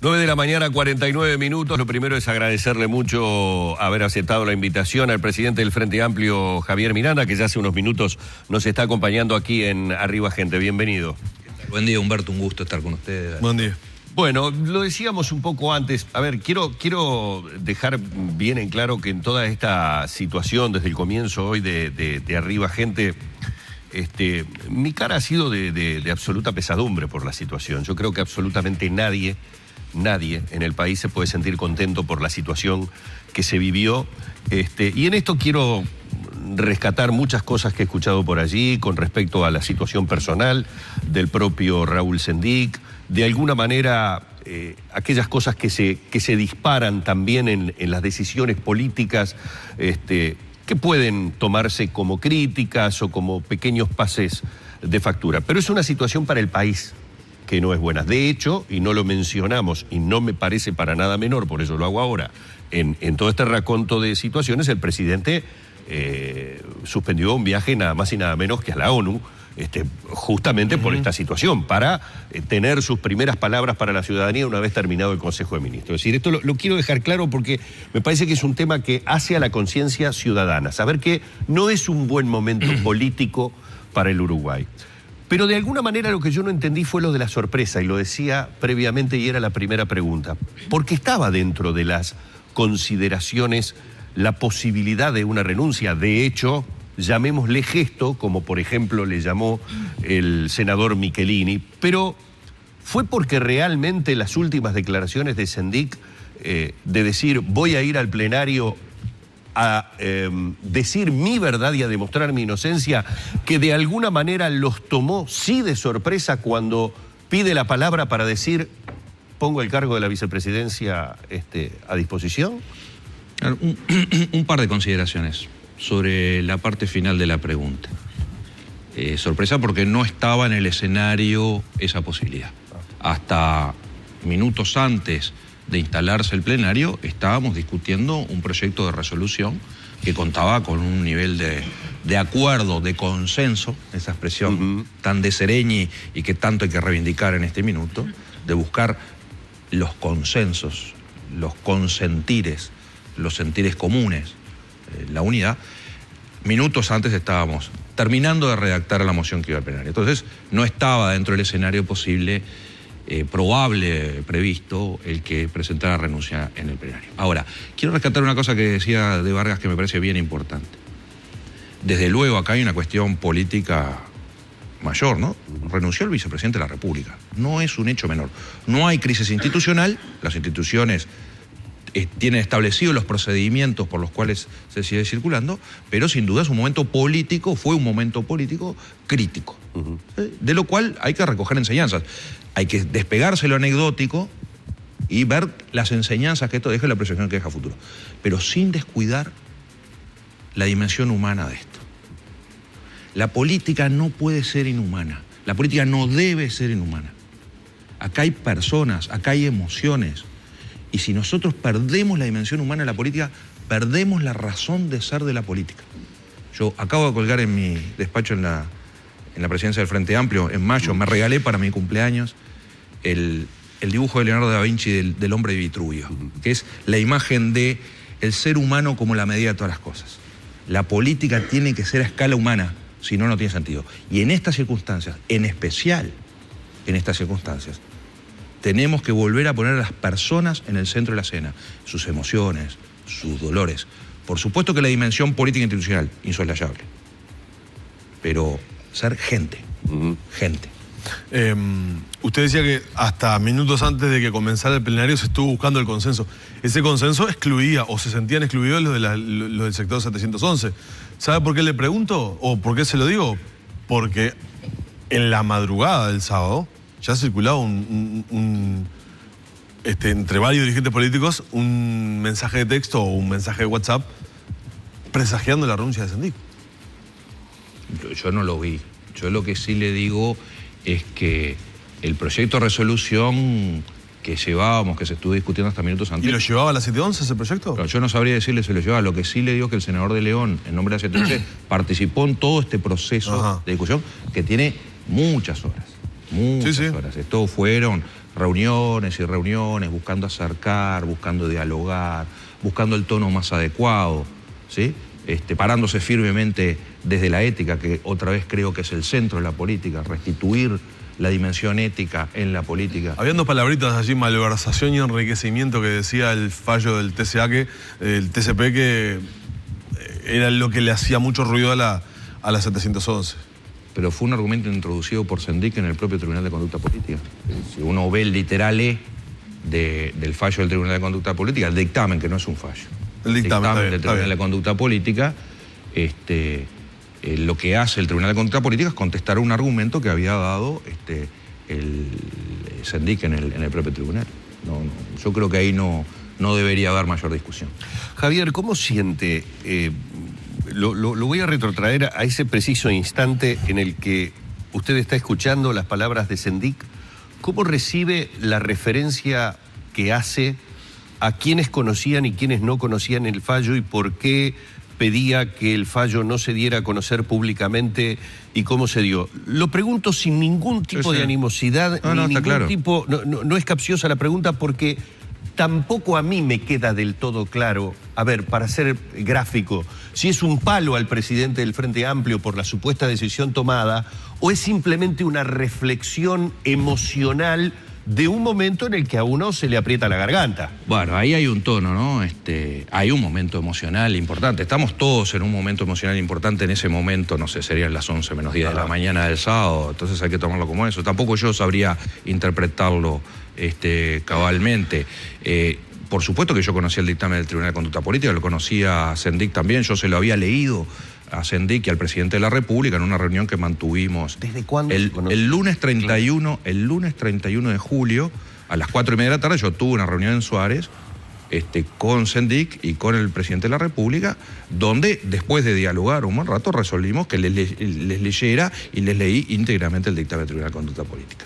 9 de la mañana, 49 minutos. Lo primero es agradecerle mucho haber aceptado la invitación al presidente del Frente Amplio, Javier Miranda, que ya hace unos minutos nos está acompañando aquí en Arriba Gente. Bienvenido. Buen día, Humberto, un gusto estar con ustedes. Buen día. Bueno, lo decíamos un poco antes. A ver, quiero dejar bien en claro que en toda esta situación, desde el comienzo hoy de Arriba Gente, mi cara ha sido de absoluta pesadumbre por la situación. Yo creo que absolutamente nadie en el país se puede sentir contento por la situación que se vivió. Y en esto quiero rescatar muchas cosas que he escuchado por allí con respecto a la situación personal del propio Raúl Sendic. De alguna manera, aquellas cosas que se disparan también en las decisiones políticas, que pueden tomarse como críticas o como pequeños pases de factura. Pero es una situación para el país que no es buena. De hecho, y no lo mencionamos, y no me parece para nada menor, por eso lo hago ahora, en todo este raconto de situaciones, el presidente suspendió un viaje nada más y nada menos que a la ONU, justamente por esta situación, para tener sus primeras palabras para la ciudadanía una vez terminado el Consejo de Ministros. Es decir, esto lo quiero dejar claro porque me parece que es un tema que hace a la conciencia ciudadana, saber que no es un buen momento político para el Uruguay. Pero de alguna manera lo que yo no entendí fue lo de la sorpresa, y lo decía previamente y era la primera pregunta, porque estaba dentro de las consideraciones la posibilidad de una renuncia. De hecho, llamémosle gesto, como por ejemplo le llamó el senador Michelini, pero fue porque realmente las últimas declaraciones de Sendic, de decir voy a ir al plenario a decir mi verdad y a demostrar mi inocencia, que de alguna manera los tomó sí de sorpresa cuando pide la palabra para decir pongo el cargo de la vicepresidencia a disposición. Un par de consideraciones sobre la parte final de la pregunta. Sorpresa porque no estaba en el escenario esa posibilidad. Hasta minutos antes de instalarse el plenario, estábamos discutiendo un proyecto de resolución que contaba con un nivel de acuerdo, de consenso, esa expresión tan de Sereñi y que tanto hay que reivindicar en este minuto, de buscar los consensos, los consentires, los sentires comunes, la unidad. Minutos antes estábamos terminando de redactar la moción que iba al plenario. Entonces, no estaba dentro del escenario posible, probable, previsto, el que presentara renuncia en el plenario. Ahora, quiero rescatar una cosa que decía de Vargas que me parece bien importante. Desde luego, acá hay una cuestión política mayor, ¿no? Renunció el vicepresidente de la República. No es un hecho menor. No hay crisis institucional, las instituciones tienen establecidos los procedimientos por los cuales se sigue circulando, pero sin duda es un momento político, fue un momento político crítico, de lo cual hay que recoger enseñanzas. Hay que despegarse lo anecdótico y ver las enseñanzas que esto deja y la proyección que deja a futuro, pero sin descuidar la dimensión humana de esto. La política no puede ser inhumana, la política no debe ser inhumana. Acá hay personas, acá hay emociones. Y si nosotros perdemos la dimensión humana de la política, perdemos la razón de ser de la política. Yo acabo de colgar en mi despacho en la presidencia del Frente Amplio, en mayo, me regalé para mi cumpleaños el dibujo de Leonardo da Vinci del hombre de Vitruvio, que es la imagen del ser humano como la medida de todas las cosas. La política tiene que ser a escala humana, si no, no tiene sentido. Y en estas circunstancias, en especial en estas circunstancias, tenemos que volver a poner a las personas en el centro de la escena, sus emociones, sus dolores. Por supuesto que la dimensión política e institucional, insoslayable, pero ser gente, gente. Usted decía que hasta minutos antes de que comenzara el plenario se estuvo buscando el consenso. Ese consenso excluía, o se sentían excluidos los del sector 711. ¿Sabe por qué le pregunto? ¿O por qué se lo digo? Porque en la madrugada del sábado ya circulaba entre varios dirigentes políticos un mensaje de texto o un mensaje de WhatsApp presagiando la renuncia de Sendic. Yo no lo vi. Yo lo que sí le digo es que el proyecto de resolución que llevábamos, que se estuvo discutiendo hasta minutos antes... ¿Y lo llevaba a la 711 ese proyecto? Claro, yo no sabría decirle si lo llevaba. Lo que sí le digo es que el senador de León, en nombre de la 711, participó en todo este proceso de discusión que tiene muchas horas. Muchas horas. Esto fueron reuniones y reuniones, buscando acercar, buscando dialogar, buscando el tono más adecuado, ¿sí? Parándose firmemente desde la ética, que otra vez creo que es el centro de la política, restituir la dimensión ética en la política. Habían dos palabritas allí, malversación y enriquecimiento, que decía el fallo del el TCP, que era lo que le hacía mucho ruido a la 711. Pero fue un argumento introducido por Sendic en el propio Tribunal de Conducta Política. Si uno ve el literal del fallo del Tribunal de Conducta Política, el dictamen, que no es un fallo. El dictamen del Tribunal de Conducta Política, lo que hace el Tribunal de Conducta Política es contestar un argumento que había dado el Sendic en el propio tribunal. Yo creo que ahí no debería haber mayor discusión. Javier, ¿cómo siente? Lo voy a retrotraer a ese preciso instante en el que usted está escuchando las palabras de Sendic. ¿Cómo recibe la referencia que hace a quienes conocían y quienes no conocían el fallo y por qué pedía que el fallo no se diera a conocer públicamente y cómo se dio? Lo pregunto sin ningún tipo de animosidad, ni ningún tipo... No es capciosa la pregunta porque tampoco a mí me queda del todo claro, a ver, para ser gráfico, si es un palo al presidente del Frente Amplio por la supuesta decisión tomada o es simplemente una reflexión emocional de un momento en el que a uno se le aprieta la garganta. Bueno, ahí hay un tono, ¿no? Hay un momento emocional importante. Estamos todos en un momento emocional importante en ese momento, no sé, serían las 11 menos 10 de la mañana del sábado, entonces hay que tomarlo como eso. Tampoco yo sabría interpretarlo cabalmente. Por supuesto que yo conocía el dictamen del Tribunal de Conducta Política, lo conocía a Sendic también, yo se lo había leído a Sendic y al presidente de la República en una reunión que mantuvimos. ¿Desde cuándo? El lunes 31 de julio, a las 4:30 de la tarde, yo tuve una reunión en Suárez con Sendic y con el presidente de la República, donde después de dialogar un buen rato resolvimos que les leyera y les leí íntegramente el dictamen del Tribunal de Conducta Política.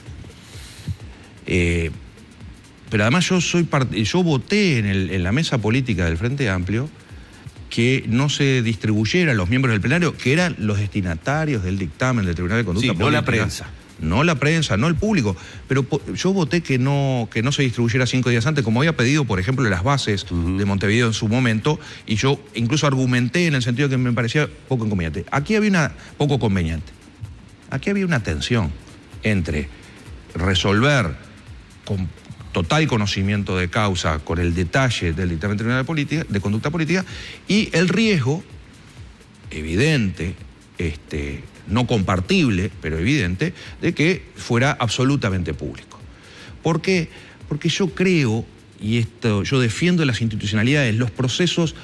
Pero además yo voté en la mesa política del Frente Amplio que no se distribuyera a los miembros del plenario, que eran los destinatarios del dictamen del Tribunal de Conducta Política. No la prensa. No la prensa, no el público. Pero yo voté que no se distribuyera 5 días antes, como había pedido, por ejemplo, las bases de Montevideo en su momento, y yo incluso argumenté en el sentido que me parecía poco inconveniente. Aquí había poco conveniente. Aquí había una tensión entre resolver con total conocimiento de causa, con el detalle del dictamen tribunal de conducta política, y el riesgo evidente, no compartible, pero evidente, de que fuera absolutamente público. ¿Por qué? Porque yo creo, y yo defiendo las institucionalidades, los procesos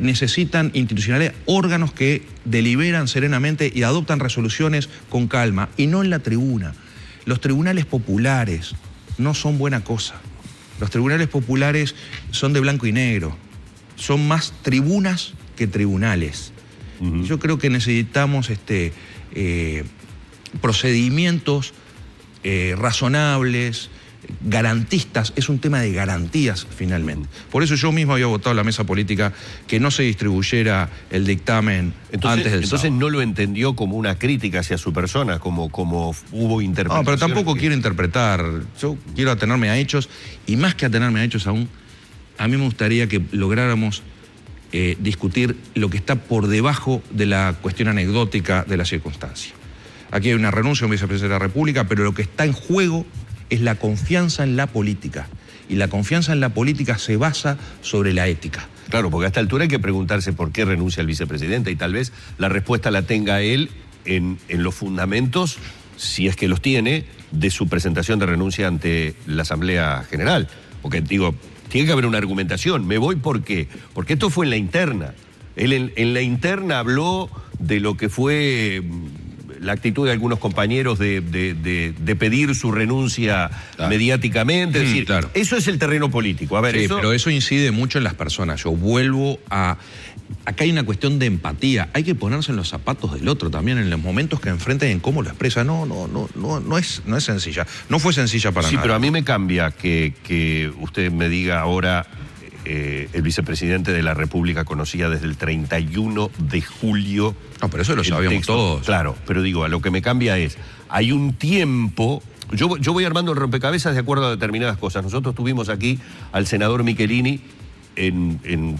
necesitan institucionalidad, órganos que deliberan serenamente y adoptan resoluciones con calma, y no en la tribuna. Los tribunales populares no son buena cosa. Los tribunales populares son de blanco y negro. Son más tribunas que tribunales. Yo creo que necesitamos procedimientos razonables, garantistas. Es un tema de garantías, finalmente. Por eso yo mismo había votado en la mesa política que no se distribuyera el dictamen antes del sábado. Entonces no lo entendió como una crítica hacia su persona, como hubo interpretación. No, pero tampoco quiero interpretar. Yo quiero atenerme a hechos, y más que atenerme a hechos aún, a mí me gustaría que lográramos discutir lo que está por debajo de la cuestión anecdótica de la circunstancia. Aquí hay una renuncia a un vicepresidente de la República, pero lo que está en juego es la confianza en la política. Y la confianza en la política se basa sobre la ética. Claro, porque a esta altura hay que preguntarse por qué renuncia el vicepresidente, y tal vez la respuesta la tenga él en los fundamentos, si es que los tiene, de su presentación de renuncia ante la Asamblea General. Porque digo, tiene que haber una argumentación. Me voy porque esto fue en la interna. Él en la interna habló de lo que fue la actitud de algunos compañeros de pedir su renuncia mediáticamente. Es decir, eso es el terreno político. A ver, sí, pero eso incide mucho en las personas. Yo vuelvo a... Acá hay una cuestión de empatía. Hay que ponerse en los zapatos del otro también, en los momentos que enfrenten, en cómo lo expresa. No es sencilla. No fue sencilla para nada. Sí, pero a mí me cambia que usted me diga ahora... el vicepresidente de la República conocía desde el 31 de julio. No, pero eso lo sabíamos todos. Claro, pero digo, a lo que me cambia es, hay un tiempo, Yo voy armando el rompecabezas de acuerdo a determinadas cosas. Nosotros tuvimos aquí al senador Michelini en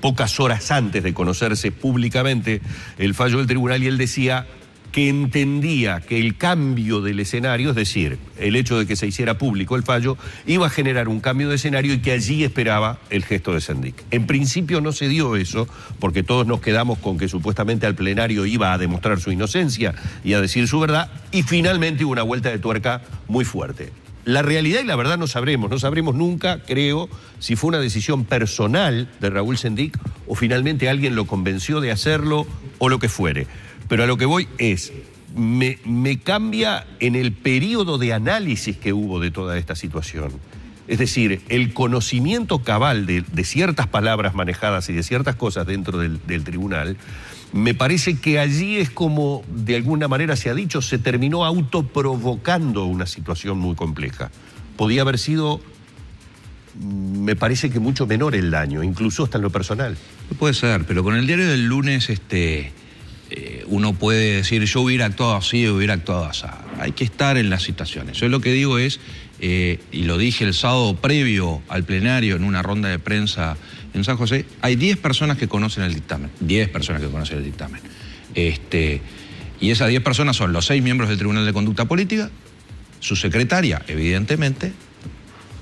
pocas horas antes de conocerse públicamente el fallo del tribunal, y él decía que entendía que el cambio del escenario, es decir, el hecho de que se hiciera público el fallo, iba a generar un cambio de escenario y que allí esperaba el gesto de Sendik. En principio no se dio eso, porque todos nos quedamos con que supuestamente al plenario iba a demostrar su inocencia y a decir su verdad, y finalmente hubo una vuelta de tuerca muy fuerte. La realidad y la verdad no sabremos nunca, creo, si fue una decisión personal de Raúl Sendik o finalmente alguien lo convenció de hacerlo o lo que fuere. Pero a lo que voy es, me cambia en el periodo de análisis que hubo de toda esta situación. Es decir, el conocimiento cabal de ciertas palabras manejadas y de ciertas cosas dentro del tribunal, me parece que allí es como, de alguna manera se ha dicho, se terminó autoprovocando una situación muy compleja. Podía haber sido, me parece que mucho menor el daño, incluso hasta en lo personal. Puede ser, pero con el diario del lunes uno puede decir, yo hubiera actuado así, hubiera actuado así. Hay que estar en las situaciones. Yo lo que digo es, y lo dije el sábado previo al plenario en una ronda de prensa en San José, hay 10 personas que conocen el dictamen. 10 personas que conocen el dictamen. Y esas 10 personas son los 6 miembros del Tribunal de Conducta Política, su secretaria, evidentemente,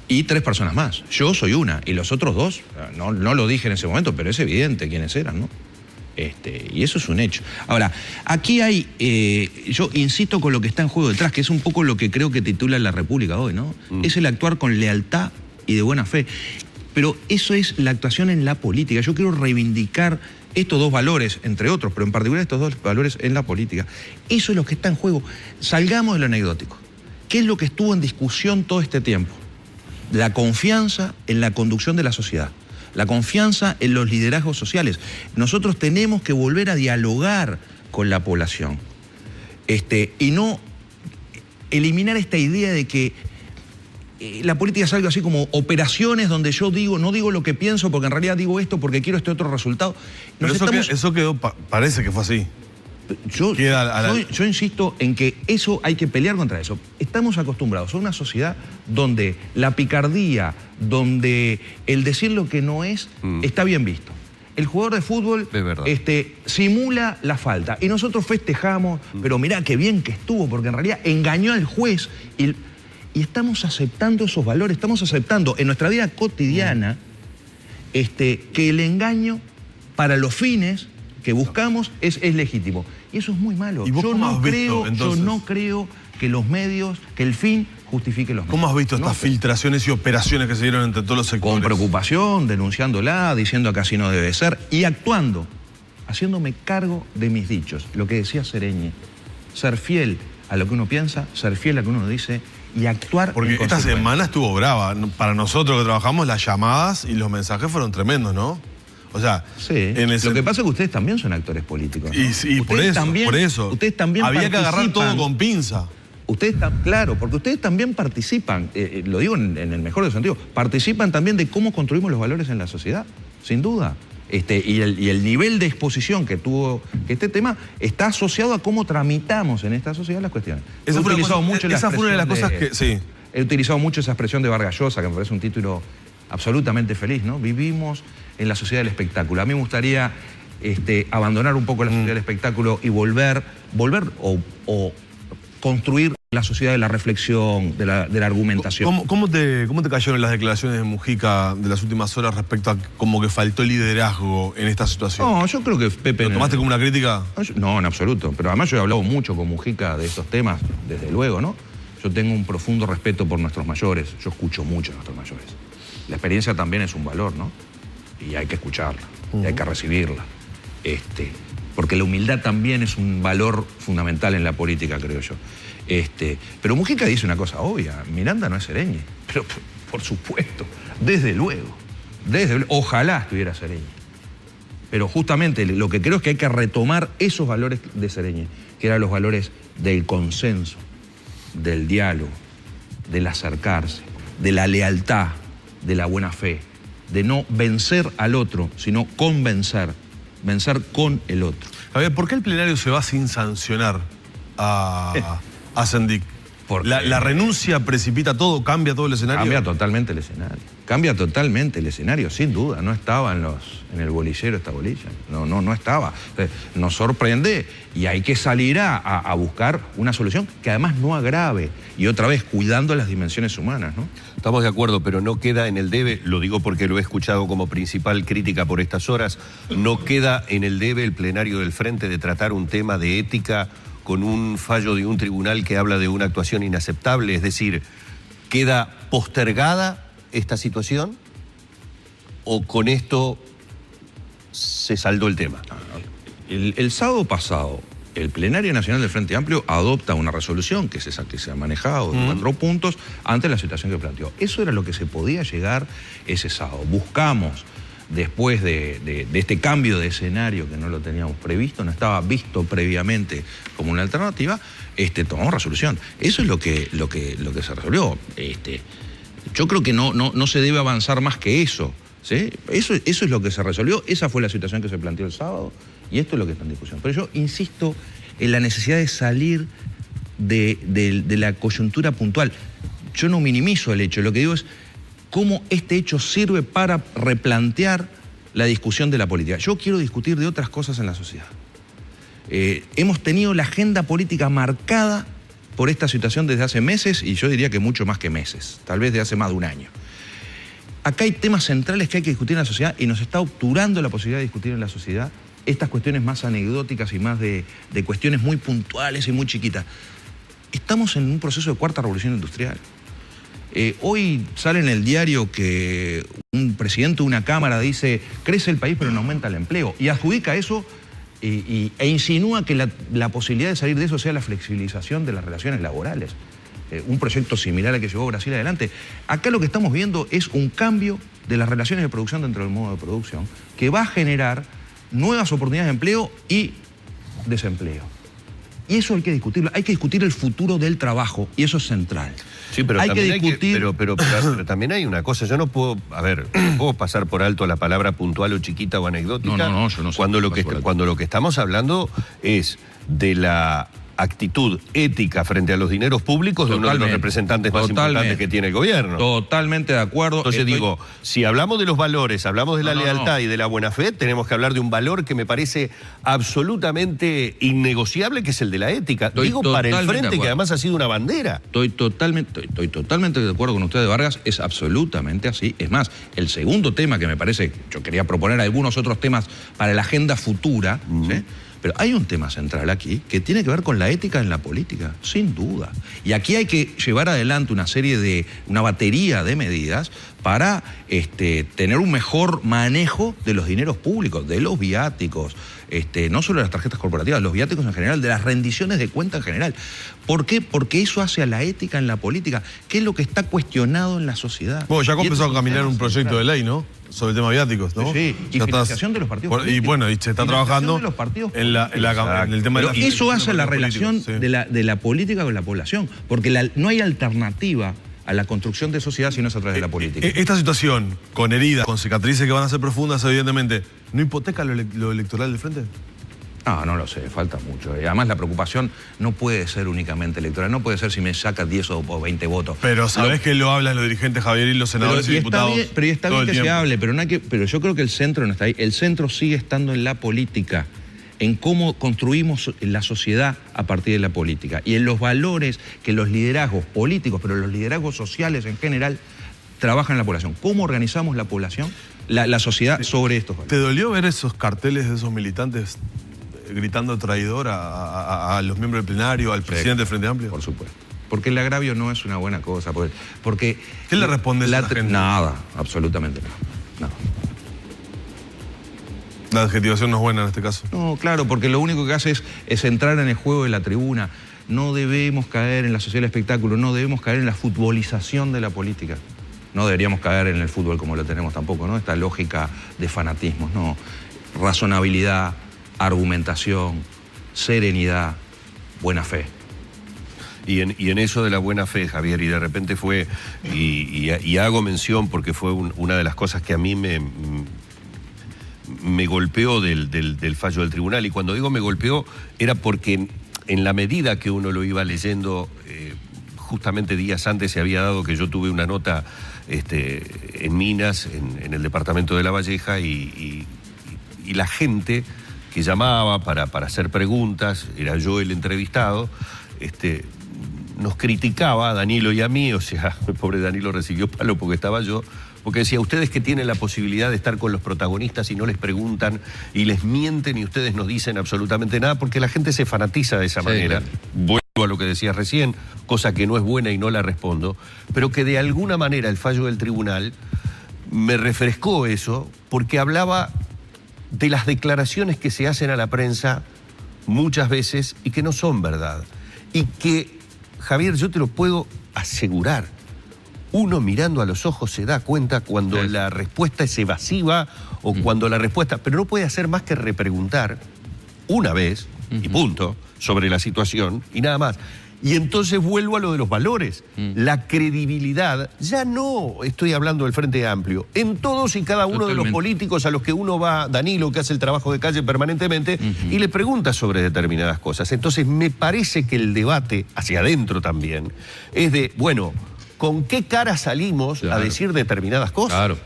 y 3 personas más. Yo soy una, y los otros 2, no lo dije en ese momento, pero es evidente quiénes eran, ¿no? Y eso es un hecho. Ahora, aquí hay, yo insisto con lo que está en juego detrás, que es un poco lo que creo que titula La República hoy, ¿no? Es el actuar con lealtad y de buena fe. Pero eso es la actuación en la política. Yo quiero reivindicar estos 2 valores, entre otros, pero en particular estos 2 valores en la política. Eso es lo que está en juego. Salgamos de lo anecdótico. ¿Qué es lo que estuvo en discusión todo este tiempo? La confianza en la conducción de la sociedad. La confianza en los liderazgos sociales. Nosotros tenemos que volver a dialogar con la población. Y no eliminar esta idea de que la política es algo así como operaciones donde yo no digo lo que pienso porque en realidad digo esto porque quiero este otro resultado. Pero eso quedó, parece que fue así. Yo insisto en que eso hay que pelear contra eso. Estamos acostumbrados a una sociedad donde la picardía, donde el decir lo que no es, está bien visto. El jugador de fútbol simula la falta y nosotros festejamos, pero mirá qué bien que estuvo, porque en realidad engañó al juez y estamos aceptando esos valores, estamos aceptando en nuestra vida cotidiana que el engaño para los fines que buscamos es legítimo. Y eso es muy malo. Yo no creo que los medios, que el fin justifique los medios. ¿Cómo has visto estas filtraciones y operaciones que se dieron entre todos los sectores? Con preocupación, denunciándola, diciendo que así no debe ser y actuando, haciéndome cargo de mis dichos. Lo que decía Sereñi, ser fiel a lo que uno piensa, ser fiel a lo que uno dice y actuar. Porque esta semana estuvo brava. Para nosotros que trabajamos, las llamadas y los mensajes fueron tremendos, ¿no? O sea, sí. Lo que pasa es que ustedes también son actores políticos, ¿no? Y por eso. Ustedes también había que agarrar todo con pinza. Claro, porque ustedes también participan, lo digo en el mejor de los sentidos, participan también de cómo construimos los valores en la sociedad, sin duda. Y el nivel de exposición que tuvo este tema está asociado a cómo tramitamos en esta sociedad las cuestiones. Esa fue una de las cosas que... Sí. He utilizado mucho esa expresión de Vargas Llosa, que me parece un título absolutamente feliz, ¿no? Vivimos en la sociedad del espectáculo. A mí me gustaría abandonar un poco la sociedad del espectáculo y volver o construir la sociedad de la reflexión, de la argumentación. ¿Cómo te cayeron las declaraciones de Mujica de las últimas horas respecto a como que faltó liderazgo en esta situación? No, yo creo que Pepe... ¿Lo tomaste como una crítica? No, en absoluto. Pero además yo he hablado mucho con Mujica de estos temas, desde luego, ¿no? Yo tengo un profundo respeto por nuestros mayores. Yo escucho mucho a nuestros mayores. La experiencia también es un valor, ¿no? Y hay que escucharla, y hay que recibirla. Porque la humildad también es un valor fundamental en la política, creo yo. Pero Mujica dice una cosa obvia, Miranda no es Sereñi. Pero por supuesto, desde luego. Ojalá estuviera Sereñi. Pero justamente lo que creo es que hay que retomar esos valores de Sereñi, que eran los valores del consenso, del diálogo, del acercarse, de la lealtad, de la buena fe, de no vencer al otro, sino convencer, vencer con el otro. Javier, ¿por qué el plenario se va sin sancionar a Sendik? La renuncia precipita todo, cambia todo el escenario. Cambia totalmente el escenario. Cambia totalmente el escenario, sin duda. No estaba en el bolillero esta bolilla. No estaba. Nos sorprende y hay que salir a buscar una solución que además no agrave. Y otra vez, cuidando las dimensiones humanas, ¿no? Estamos de acuerdo, pero no queda en el debe, lo digo porque lo he escuchado como principal crítica por estas horas, no queda en el debe el plenario del Frente de tratar un tema de ética con un fallo de un tribunal que habla de una actuación inaceptable, es decir, ¿queda postergada esta situación o con esto se saldó el tema? El sábado pasado, el Plenario Nacional del Frente Amplio adopta una resolución que se ha manejado de 4 puntos ante la situación que planteó. Eso era lo que se podía llegar ese sábado. Buscamos, después de este cambio de escenario que no lo teníamos previsto, no estaba visto previamente como una alternativa, tomamos resolución. Eso es lo que se resolvió. Yo creo que no se debe avanzar más que eso, ¿sí? Eso es lo que se resolvió, esa fue la situación que se planteó el sábado y esto es lo que está en discusión. Pero yo insisto en la necesidad de salir de la coyuntura puntual. Yo no minimizo el hecho, lo que digo es cómo este hecho sirve para replantear la discusión de la política. Yo quiero discutir de otras cosas en la sociedad. Hemos tenido la agenda política marcada por esta situación desde hace meses, y yo diría que mucho más que meses, tal vez de hace más de un año. Acá hay temas centrales que hay que discutir en la sociedad y nos está obturando la posibilidad de discutir en la sociedad estas cuestiones más anecdóticas y más de cuestiones muy puntuales y muy chiquitas. Estamos en un proceso de cuarta revolución industrial. Hoy sale en el diario que un presidente de una cámara dice crece el país pero no aumenta el empleo y adjudica eso e insinúa que la posibilidad de salir de eso sea la flexibilización de las relaciones laborales. Un proyecto similar al que llevó Brasil adelante. Acá lo que estamos viendo es un cambio de las relaciones de producción dentro del modo de producción que va a generar nuevas oportunidades de empleo y desempleo. Y eso hay que discutirlo. Hay que discutir el futuro del trabajo y eso es central. Sí, pero hay también que discutir... pero también hay una cosa. Yo no puedo, no puedo pasar por alto la palabra puntual o chiquita o anecdótica. No, yo no sé. Cuando lo que estamos hablando es de la actitud ética frente a los dineros públicos de uno de los representantes más importantes que tiene el gobierno. Totalmente de acuerdo. Entonces digo, si hablamos de los valores, hablamos de la lealtad y de la buena fe, tenemos que hablar de un valor que me parece absolutamente innegociable, que es el de la ética. Digo, para el Frente, que además ha sido una bandera. Estoy totalmente de acuerdo con usted, Vargas, es absolutamente así. Es más, el segundo tema que me parece, yo quería proponer algunos otros temas para la agenda futura, ¿sí? Pero hay un tema central aquí que tiene que ver con la ética en la política, sin duda. Y aquí hay que llevar adelante una batería de medidas para tener un mejor manejo de los dineros públicos, de los viáticos, no solo de las tarjetas corporativas, los viáticos en general, de las rendiciones de cuenta en general. ¿Por qué? Porque eso hace a la ética en la política, que es lo que está cuestionado en la sociedad. Bueno, ya comenzó a caminar un proyecto de ley, ¿no? Sobre el tema viáticos, ¿no? Sí, y financiación de los partidos políticos. Y bueno, y se está trabajando en el tema de la... Eso hace la relación de la política con la población, porque no hay alternativa a la construcción de sociedad si no es a través de la política. Esta situación, con heridas, con cicatrices que van a ser profundas, evidentemente, ¿no hipoteca lo electoral del Frente? No lo sé, falta mucho. Además, la preocupación no puede ser únicamente electoral, no puede ser si me saca 10 o 20 votos. Pero sabés que lo hablan los dirigentes, Javier, y los senadores y diputados. Pero está bien que se hable, pero yo creo que el centro no está ahí. El centro sigue estando en la política, en cómo construimos la sociedad a partir de la política y en los valores que los liderazgos políticos, pero los liderazgos sociales en general, trabajan en la población. ¿Cómo organizamos la población, la sociedad sobre estos valores? ¿Te dolió ver esos carteles de esos militantes gritando traidor a los miembros del plenario, al presidente del Frente Amplio? Por supuesto. Porque el agravio no es una buena cosa. Porque ¿qué le responde a la gente? Nada, absolutamente nada. La adjetivación no es buena en este caso. No, claro, porque lo único que hace es entrar en el juego de la tribuna. No debemos caer en la sociedad del espectáculo, no debemos caer en la futbolización de la política. No deberíamos caer en el fútbol como lo tenemos tampoco, ¿no? Esta lógica de fanatismos, no. Razonabilidad, argumentación, serenidad, buena fe. Y en eso de la buena fe, Javier, y de repente fue, y hago mención porque fue una de las cosas que a mí me golpeó del fallo del tribunal, y cuando digo me golpeó era porque en la medida que uno lo iba leyendo justamente días antes se había dado que yo tuve una nota en Minas, en el departamento de La Valleja, y la gente que llamaba para hacer preguntas, era yo el entrevistado, nos criticaba a Danilo y a mí, o sea, el pobre Danilo recibió palo porque estaba yo, porque decía, ustedes que tienen la posibilidad de estar con los protagonistas y no les preguntan y les mienten y ustedes no dicen absolutamente nada, porque la gente se fanatiza de esa manera. Claro. Vuelvo a lo que decías recién, cosa que no es buena y no la respondo, pero que de alguna manera el fallo del tribunal me refrescó eso, porque hablaba de las declaraciones que se hacen a la prensa muchas veces y que no son verdad. Y que, Javier, yo te lo puedo asegurar, uno mirando a los ojos se da cuenta cuando la respuesta es evasiva o cuando la respuesta... Pero no puede hacer más que repreguntar una vez, y punto, sobre la situación y nada más. Y entonces vuelvo a lo de los valores. La credibilidad, ya no estoy hablando del Frente Amplio, en todos y cada uno de los políticos a los que uno va, Danilo, que hace el trabajo de calle permanentemente, y le pregunta sobre determinadas cosas. Entonces me parece que el debate, hacia adentro también, es de, bueno, ¿con qué cara salimos a decir determinadas cosas? Claro,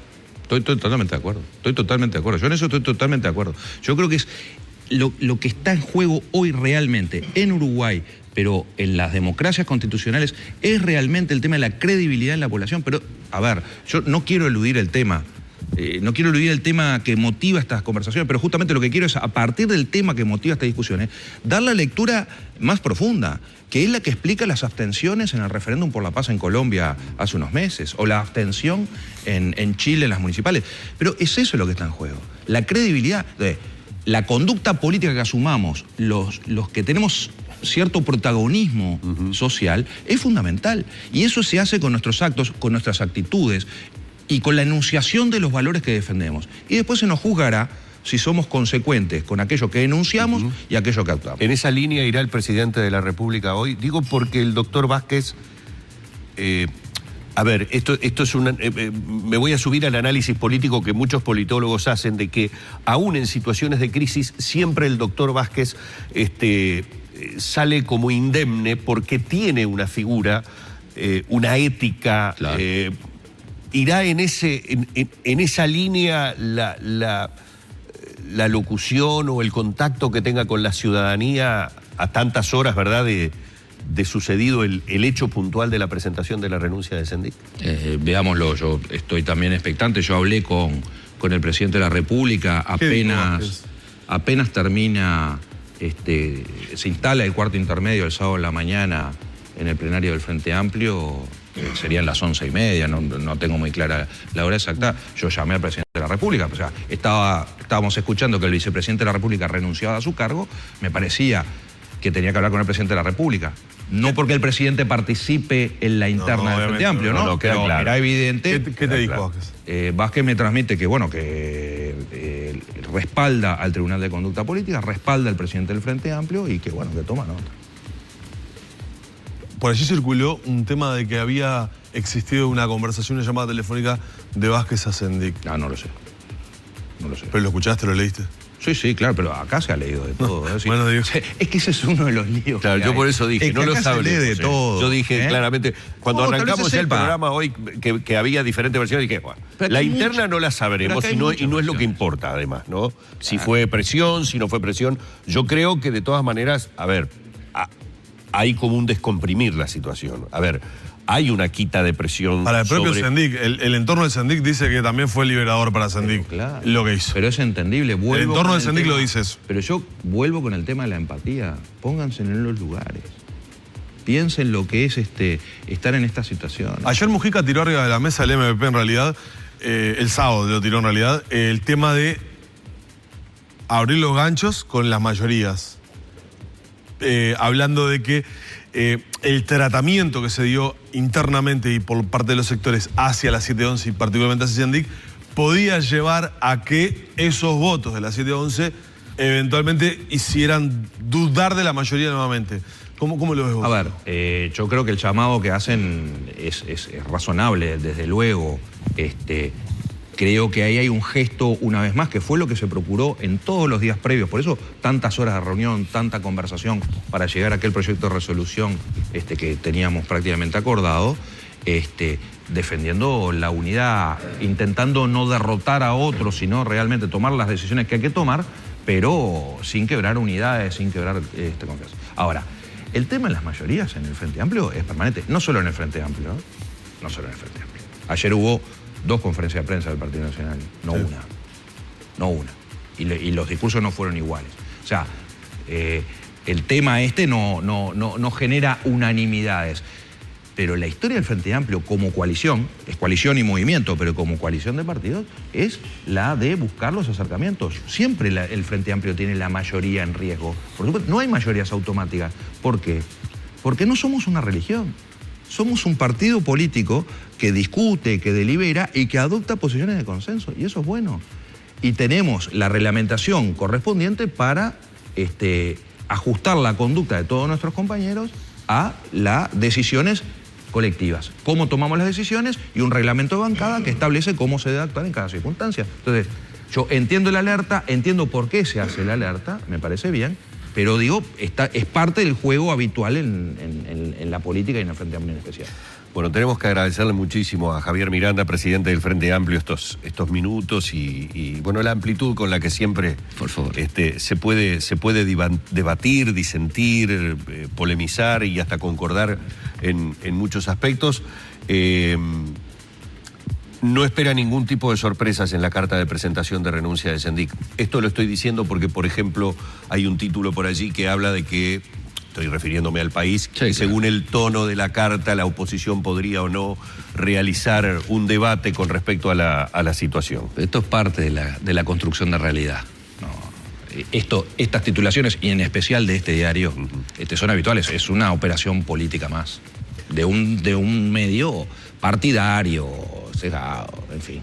estoy totalmente de acuerdo. Estoy totalmente de acuerdo. Yo en eso estoy totalmente de acuerdo. Yo creo que es lo que está en juego hoy realmente en Uruguay, pero en las democracias constitucionales, es realmente el tema de la credibilidad en la población. Pero, a ver, yo no quiero eludir el tema. No quiero eludir el tema que motiva estas conversaciones, pero justamente lo que quiero es, a partir del tema que motiva estas discusiones, dar la lectura más profunda, que es la que explica las abstenciones en el referéndum por la paz en Colombia hace unos meses, o la abstención en Chile en las municipales. Pero es eso lo que está en juego, la credibilidad de la conducta política que asumamos, los que tenemos cierto protagonismo social, es fundamental. Y eso se hace con nuestros actos, con nuestras actitudes, y con la enunciación de los valores que defendemos. Y después se nos juzgará si somos consecuentes con aquello que enunciamos y aquello que actuamos. ¿En esa línea irá el presidente de la República hoy? Digo porque el doctor Vázquez... a ver, esto es me voy a subir al análisis político que muchos politólogos hacen de que aún en situaciones de crisis siempre el doctor Vázquez sale como indemne porque tiene una figura, una ética... Claro. ¿Irá en esa línea la locución o el contacto que tenga con la ciudadanía a tantas horas, verdad, de sucedido el hecho puntual de la presentación de la renuncia de Sendik? Veámoslo, yo estoy también expectante. Yo hablé con el presidente de la República, apenas termina, se instala el cuarto intermedio el sábado en la mañana en el plenario del Frente Amplio. Serían las 11:30, no tengo muy clara la hora exacta. Yo llamé al presidente de la República, o sea, estábamos escuchando que el vicepresidente de la República renunciaba a su cargo, me parecía que tenía que hablar con el presidente de la República. No porque el presidente participe en la interna del Frente Amplio, ¿no? Queda claro. Era evidente. ¿Qué te dijo Vázquez? Vázquez me transmite que, bueno, que respalda al Tribunal de Conducta Política, respalda al presidente del Frente Amplio y que, bueno, que toma nota. Por allí circuló un tema de que había existido una conversación, una llamada telefónica de Vázquez a Sendik. Ah, no lo sé. No lo sé. ¿Pero lo escuchaste, lo leíste? Sí, claro, pero acá se ha leído de todo. No, bueno, digo. Es que ese es uno de los líos. Claro, yo por eso dije, no lo sabe de todo. Yo dije claramente, cuando arrancamos el programa hoy, que había diferentes versiones, dije, bueno, la interna no la sabremos y no es lo que importa, además, ¿no? Si fue presión, si no fue presión. Yo creo que de todas maneras, a ver, hay como un descomprimir la situación. A ver, hay una quita de presión. Para el propio Sendik, el entorno del Sendik dice que también fue liberador para Sendik, claro, lo que hizo. Pero es entendible. El entorno del Sendik lo dice eso. Pero yo vuelvo con el tema de la empatía. Pónganse en los lugares. Piensen lo que es estar en esta situación. Ayer Mujica tiró arriba de la mesa el MVP en realidad, el sábado lo tiró en realidad, el tema de abrir los ganchos con las mayorías. Hablando de que el tratamiento que se dio internamente y por parte de los sectores hacia la 711 y particularmente hacia Sendik podía llevar a que esos votos de la 711 eventualmente hicieran dudar de la mayoría nuevamente. ¿Cómo lo ves vos? A ver, yo creo que el llamado que hacen es razonable, desde luego. Creo que ahí hay un gesto, una vez más, que fue lo que se procuró en todos los días previos. Por eso, tantas horas de reunión, tanta conversación para llegar a aquel proyecto de resolución que teníamos prácticamente acordado, defendiendo la unidad, intentando no derrotar a otros, sino realmente tomar las decisiones que hay que tomar, pero sin quebrar unidades, sin quebrar confianza. Ahora, el tema de las mayorías en el Frente Amplio es permanente, no solo en el Frente Amplio, ¿no? No solo en el Frente Amplio. Ayer hubo 2 conferencias de prensa del Partido Nacional, no sí. No una. Y los discursos no fueron iguales. O sea, el tema no genera unanimidades. Pero la historia del Frente Amplio como coalición, es coalición y movimiento, pero como coalición de partidos, es la de buscar los acercamientos. Siempre el Frente Amplio tiene la mayoría en riesgo. Por supuesto, no hay mayorías automáticas. ¿Por qué? Porque no somos una religión. Somos un partido político que discute, que delibera y que adopta posiciones de consenso. Y eso es bueno. Y tenemos la reglamentación correspondiente para ajustar la conducta de todos nuestros compañeros a las decisiones colectivas. Cómo tomamos las decisiones y un reglamento de bancada que establece cómo se debe actuar en cada circunstancia. Entonces, yo entiendo la alerta, entiendo por qué se hace la alerta, me parece bien, pero digo, es parte del juego habitual en la política y en el Frente Amplio en especial. Bueno, tenemos que agradecerle muchísimo a Javier Miranda, presidente del Frente Amplio, estos minutos y bueno, la amplitud con la que siempre por favor. Se puede debatir, disentir, polemizar y hasta concordar en muchos aspectos. No espera ningún tipo de sorpresas en la carta de presentación de renuncia de Sendik. Esto lo estoy diciendo porque, por ejemplo, hay un título por allí que habla de que, estoy refiriéndome al País, sí, que claro, según el tono de la carta, la oposición podría o no realizar un debate con respecto a la situación. Esto es parte de la construcción de realidad. No, estas titulaciones, y en especial de este diario, son habituales. Es una operación política más, de un medio partidario, cerrado, en fin.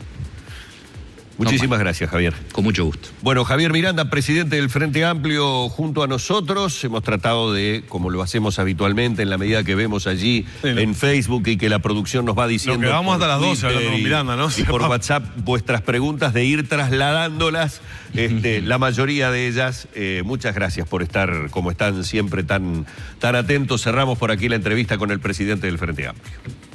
Muchísimas gracias, Javier. Con mucho gusto. Bueno, Javier Miranda, presidente del Frente Amplio, junto a nosotros. Hemos tratado de, como lo hacemos habitualmente, en la medida que vemos allí en Facebook y que la producción nos va diciendo. Lo que vamos hasta las 12 hablando con Miranda, ¿no? Y por WhatsApp, vuestras preguntas, de ir trasladándolas, la mayoría de ellas. Muchas gracias por estar, como están siempre, tan atentos. Cerramos por aquí la entrevista con el presidente del Frente Amplio.